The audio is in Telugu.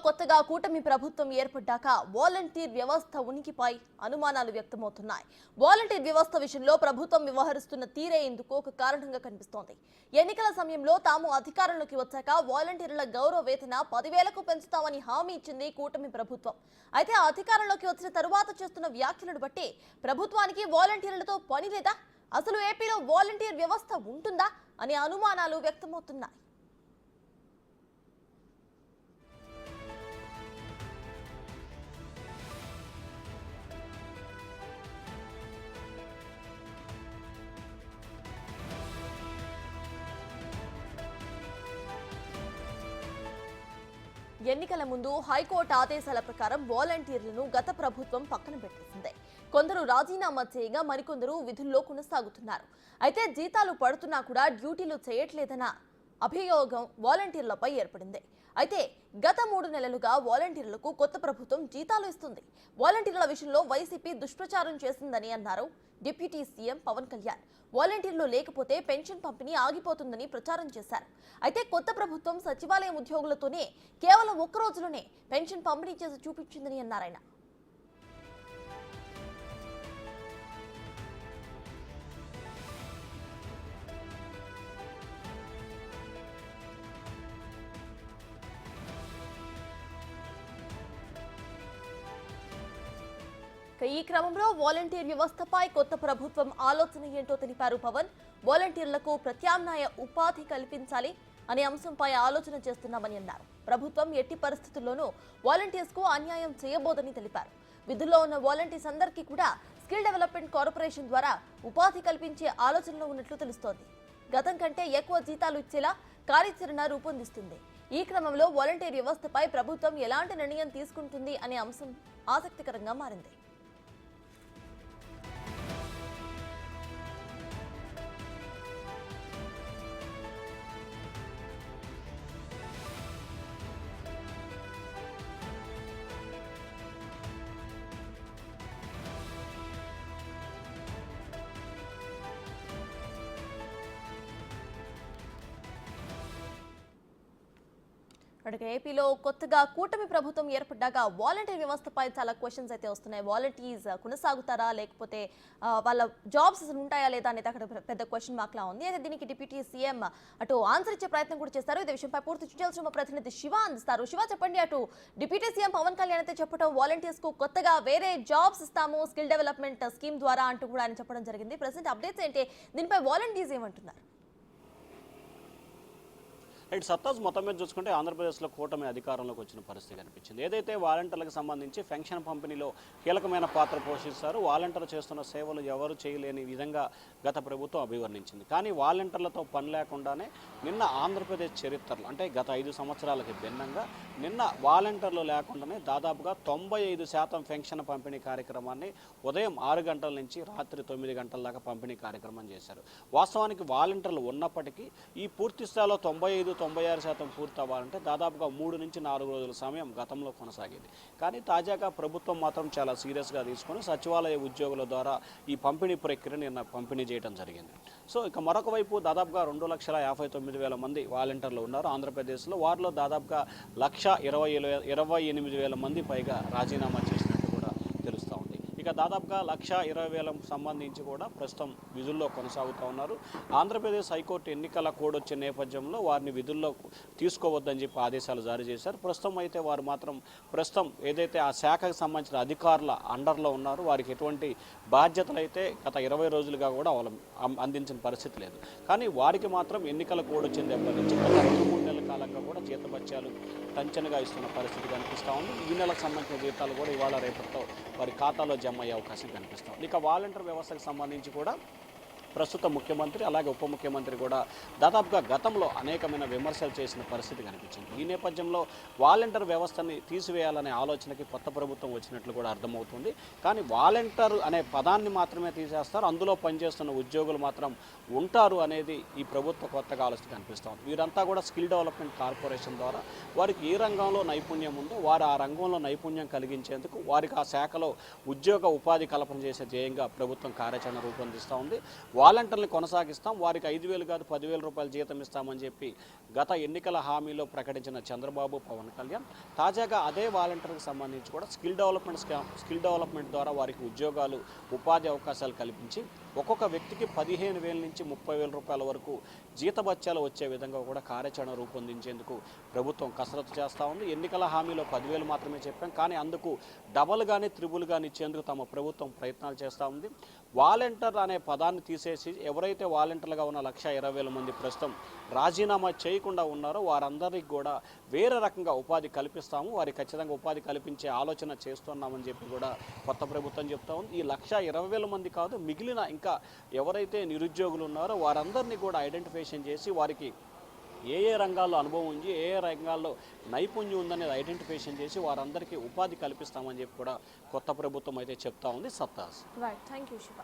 కొత్తగా కూటమి ప్రభుత్వం ఏర్పడ్డాక వాలంటీర్ వ్యవస్థ ఉనికిపై అనుమానాలు వ్యక్తమవుతున్నాయి. వాలంటీర్ వ్యవస్థ విషయంలో ప్రభుత్వం వ్యవహరిస్తున్న తీరే ఇందుకు ఒక కారణంగా కనిపిస్తోంది. ఎన్నికల సమయంలో తాము అధికారంలోకి వచ్చాక వాలంటీర్ల గౌరవ వేతన 10,000కు పెంచుతామని హామీ ఇచ్చింది కూటమి ప్రభుత్వం. అయితే అధికారంలోకి వచ్చిన తరువాత చేస్తున్న వ్యాఖ్యలను బట్టి ప్రభుత్వానికి వాలంటీర్లతో పని లేదా, అసలు ఏపీలో వాలంటీర్ వ్యవస్థ ఉంటుందా అనే అనుమానాలు వ్యక్తమవుతున్నాయి. ఎన్నికల ముందు హైకోర్టు ఆదేశాల ప్రకారం వాలంటీర్లను గత ప్రభుత్వం పక్కన పెట్టేసింది. కొందరు రాజీనామా చేయగా మరికొందరు విధుల్లో కొనసాగుతున్నారు. అయితే జీతాలు పడుతున్నా కూడా డ్యూటీలు చేయట్లేదన్న అభియోగం వాలంటీర్లపై ఏర్పడింది. అయితే గత 3 నెలలుగా వాలంటీర్లకు కొత్త ప్రభుత్వం జీతాలు ఇస్తుంది. వాలంటీర్ల విషయంలో వైసీపీ దుష్ప్రచారం చేసిందని అన్నారు డిప్యూటీ సీఎం పవన్ కళ్యాణ్. వాలంటీర్లు లేకపోతే పెన్షన్ పంపిణీ ఆగిపోతుందని ప్రచారం చేశారు. అయితే కొత్త ప్రభుత్వం సచివాలయం ఉద్యోగులతోనే కేవలం 1 రోజులోనే పెన్షన్ పంపిణీ చేసి చూపించిందని అన్నారాయన. ఈ క్రమంలో వాలంటీర్ వ్యవస్థపై కొత్త ప్రభుత్వం ఆలోచన ఏంటో తెలిపారు పవన్. వాలంటీర్లకు ప్రత్యామ్నాయ ఉపాధి కల్పించాలి అనే అంశంపై ఆలోచన చేస్తున్నామని అన్నారు. ప్రభుత్వం ఎట్టి పరిస్థితుల్లోనూ వాలంటీర్స్ కు అన్యాయం చేయబోదని తెలిపారు. విధుల్లో ఉన్న వాలంటీర్స్ అందరికీ కూడా స్కిల్ డెవలప్మెంట్ కార్పొరేషన్ ద్వారా ఉపాధి కల్పించే ఆలోచనలో ఉన్నట్లు తెలుస్తోంది. గతం కంటే ఎక్కువ జీతాలు ఇచ్చేలా కార్యాచరణ రూపొందిస్తుంది. ఈ క్రమంలో వాలంటీర్ వ్యవస్థపై ప్రభుత్వం ఎలాంటి నిర్ణయం తీసుకుంటుంది అనే అంశం ఆసక్తికరంగా మారింది. ఏపీలో కొత్తగా కూటమి ప్రభుత్వం ఏర్పడ్డాక వాలంటీర్ వ్యవస్థపై చాలా క్వశ్చన్స్ అయితే వస్తున్నాయి. వాలంటీర్స్ కొనసాగుతారా, లేకపోతే వాళ్ళ జాబ్స్ ఉంటాయా లేదా అనేది అక్కడ పెద్ద క్వశ్చన్ మార్క్ లా ఉంది. అయితే దీనికి డిప్యూటీ సీఎం అటు ఆన్సర్ ఇచ్చే ప్రయత్నం కూడా చేస్తారు. ఇదే విషయంపై పూర్తి డీటెయిల్స్ మా ప్రతినిధి శివ అందిస్తారు. శివ, చెప్పండి, అటు డిప్యూటీ సీఎం పవన్ కళ్యాణ్ అయితే చెప్పడం వాలంటీర్స్ కు కొత్తగా వేరే జాబ్స్ ఇస్తాము స్కిల్ డెవలప్మెంట్ స్కీమ్ ద్వారా అంటూ కూడా ఆయన చెప్పడం జరిగింది. ప్రెసెంట్ అప్డేట్స్ ఏంటి, దీనిపై వాలంటీర్స్ ఏమంటున్నారు? రైట్ సత్తాజ్, మొత్తం మీద చూసుకుంటే ఆంధ్రప్రదేశ్లో కూటమి అధికారంలోకి వచ్చిన పరిస్థితి కనిపించింది. ఏదైతే వాలంటీర్లకు సంబంధించి పెన్షన్ పంపిణీలో కీలకమైన పాత్ర పోషిస్తారు, వాలంటీర్లు చేస్తున్న సేవలు ఎవరు చేయలేని విధంగా గత ప్రభుత్వం అభివర్ణించింది. కానీ వాలంటీర్లతో పని లేకుండానే నిన్న ఆంధ్రప్రదేశ్ చరిత్రలో అంటే గత 5 సంవత్సరాలకి భిన్నంగా నిన్న వాలంటీర్లు లేకుండానే దాదాపుగా 95% పెన్షన్ పంపిణీ కార్యక్రమాన్ని ఉదయం 6 గంటల నుంచి రాత్రి 9 గంటల దాకా పంపిణీ కార్యక్రమం చేశారు. వాస్తవానికి వాలంటీర్లు ఉన్నప్పటికీ ఈ పూర్తి స్థాయిలో 96% పూర్తి అవ్వాలంటే దాదాపుగా 3 నుంచి 4 రోజుల సమయం గతంలో కొనసాగేది. కానీ తాజాగా ప్రభుత్వం మాత్రం చాలా సీరియస్గా తీసుకొని సచివాలయ ఉద్యోగుల ద్వారా ఈ పంపిణీ ప్రక్రియను నిన్న పంపిణీ చేయడం జరిగింది. సో ఇక మరొక వైపు దాదాపుగా 2,59,000 మంది వాలంటీర్లు ఉన్నారు ఆంధ్రప్రదేశ్లో. వారిలో దాదాపుగా 1,28,000 మంది పైగా రాజీనామా చేసినట్టు కూడా తెలుస్తూ ఉంది. ఇక దాదాపుగా 1,20,000 సంబంధించి కూడా ప్రస్తుతం విధుల్లో కొనసాగుతూ ఉన్నారు. ఆంధ్రప్రదేశ్ హైకోర్టు ఎన్నికల కోడ్ వచ్చే నేపథ్యంలో వారిని విధుల్లో తీసుకోవద్దని చెప్పి ఆదేశాలు జారీ చేశారు. ప్రస్తుతం అయితే వారు మాత్రం ఏదైతే ఆ శాఖకు సంబంధించిన అధికారుల అండర్లో ఉన్నారు. వారికి ఎటువంటి బాధ్యతలు అయితే గత 20 రోజులుగా కూడా అందించిన పరిస్థితి లేదు. కానీ వారికి మాత్రం ఎన్నికల కోడ్ వచ్చిన దగ్గర నుంచి గత 2-3 నెలల కాలంగా కూడా జీతభత్యాలు టంచనగా ఇస్తున్న పరిస్థితి కనిపిస్తూ ఉంది. ఈ నెలకు సంబంధించిన జీతాలు కూడా ఇవాళ రేపటితో వారి ఖాతాలో జమ అయ్యే అవకాశం కనిపిస్తుంది. ఇక వాలంటీర్ వ్యవస్థకు సంబంధించి కూడా ప్రస్తుత ముఖ్యమంత్రి అలాగే ఉప ముఖ్యమంత్రి కూడా దాదాపుగా గతంలో అనేకమైన విమర్శలు చేసిన పరిస్థితి కనిపించింది. ఈ నేపథ్యంలో వాలంటీర్ వ్యవస్థని తీసివేయాలనే ఆలోచనకి కొత్త ప్రభుత్వం వచ్చినట్లు కూడా అర్థమవుతుంది. కానీ వాలంటీర్ అనే పదాన్ని మాత్రమే తీసేస్తారు, అందులో పనిచేస్తున్న ఉద్యోగులు మాత్రం ఉంటారు అనేది ఈ ప్రభుత్వ కొత్తగా ఆలోచన కనిపిస్తుంది. వీరంతా కూడా స్కిల్ డెవలప్మెంట్ కార్పొరేషన్ ద్వారా వారికి ఏ రంగంలో నైపుణ్యం ఉందో వారు ఆ రంగంలో నైపుణ్యం కలిగించేందుకు వారికి ఆ శాఖలో ఉద్యోగ ఉపాధి కల్పన చేసే ధ్యేయంగా ప్రభుత్వం కార్యాచరణ రూపొందిస్తూ ఉంది. వాలంటీర్లను కొనసాగిస్తాం, వారికి 5,000 కాదు 10,000 రూపాయలు జీతం ఇస్తామని చెప్పి గత ఎన్నికల హామీలో ప్రకటించిన చంద్రబాబు, పవన్ కళ్యాణ్ తాజాగా అదే వాలంటీర్కి సంబంధించి కూడా స్కిల్ డెవలప్మెంట్ ద్వారా వారికి ఉద్యోగాలు, ఉపాధి అవకాశాలు కల్పించి ఒక్కొక్క వ్యక్తికి 15,000 నుంచి 30,000 రూపాయల వరకు జీతభత్యాలు వచ్చే విధంగా కూడా కార్యాచరణ రూపొందించేందుకు ప్రభుత్వం కసరత్తు చేస్తూ ఉంది. ఎన్నికల హామీలో 10,000 మాత్రమే చెప్పాం, కానీ అందుకు డబల్ కానీ త్రిబుల్ కానీ ఇచ్చేందుకు తమ ప్రభుత్వం ప్రయత్నాలు చేస్తూ ఉంది. వాలంటీర్ అనే పదాన్ని తీసేసి ఎవరైతే వాలంటీర్లుగా ఉన్న 1,20,000 మంది ప్రస్తుతం రాజీనామా చేయకుండా ఉన్నారో వారందరికీ కూడా వేరే రకంగా ఉపాధి కల్పిస్తాము, వారికి ఖచ్చితంగా ఉపాధి కల్పించే ఆలోచన చేస్తున్నామని చెప్పి కూడా కొత్త ప్రభుత్వం చెప్తా ఉంది. ఈ 1,20,000 మంది కాదు, మిగిలిన ఇంకా ఎవరైతే నిరుద్యోగులు ఉన్నారో వారందరినీ కూడా ఐడెంటిఫికేషన్ చేసి వారికి ఏ రంగాల్లో అనుభవం ఉంది, ఏ రంగాల్లో నైపుణ్యం ఉందనేది ఐడెంటిఫికేషన్ చేసి వారందరికీ ఉపాధి కల్పిస్తామని చెప్పి కూడా కొత్త ప్రభుత్వం అయితే చెప్తా ఉంది. సత్తాస్. Right, thank you Shiva.